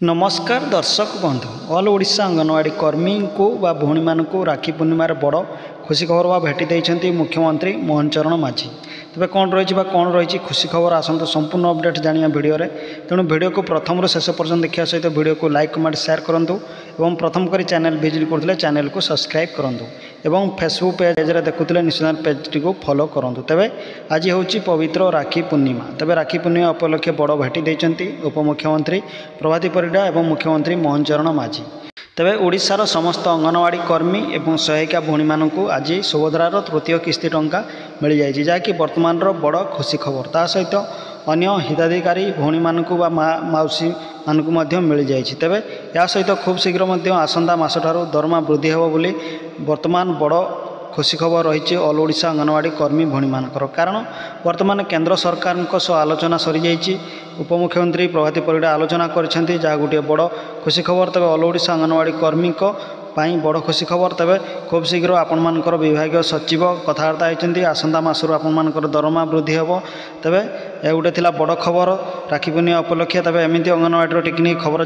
नमस्कार दर्शक बंधु ऑल ओडिशा अंगनवाड़ी कर्मी को बा भौणी मानक राखी पूर्णिमार बड़ खुशी खबर बा भेटी देइछन्ती मुख्यमंत्री मोहन चरण माझी। तेज कौन रही कौन रही खुशी खबर आसतु संपूर्ण अपडेट जानिया भिडियो तेणु भिडियो को प्रथम शेष पर्यटन देखा सहित भिडियो को लाइक कमेंट शेयर करूँ और प्रथम कर चैनल विजिट करते चैनल को सब्सक्राइब करूँ और फेसबुक पेज देखुले निश्चित पेज टी फॉलो करूँ। तेज आज हूँ पवित्र राखी पूर्णिमा। तेज राखी पूर्णिमा उपलक्षे बड़ भेटी देइछन्ती उपमुख्यमंत्री प्रभाती परिडा और मुख्यमंत्री मोहन चरण माझी। तेबे ओडिशार समस्त अंगनवाड़ी कर्मी और सहायिका भौणी मानक आज सुभद्रार तृतीय किस्ती टंका मिल जाएगी जहाँकि वर्तमान बड़ खुशी खबर। ता सहित अन्य हिताधिकारी भौणी मानक मौसी मानक मिल जाए। तेबे या सहित खूब शीघ्र आसंता मास ठारू दरमा वृद्धि हेबो बोली वर्तमान बड़ खुशी खबर रही ऑल ओडिशा अंगनवाड़ी कर्मी भौणी मानकर। कारण वर्तमान केंद्र सरकार सह आलोचना सरी जाइए। उपमुख्यमंत्री प्रभाती परिडा आलोचना करछन्ती जहाँ गोटे बड़ खुशी खबर। तेज ऑल ओडिशा अंगनवाड़ी कर्मी पाई बड़ खुशी खबर। तेज खूब शीघ्र आपण मानकर विभाग सचिव कथबार्ता होती आसंता मासरू आपण मानकर दरमा वृद्धि हेबो। तेज यह गोटे थिला बड़ खबर राखी पूर्णिमा उपलक्षे। तेज एमती अंगनवाड़ी टेक्निक खबर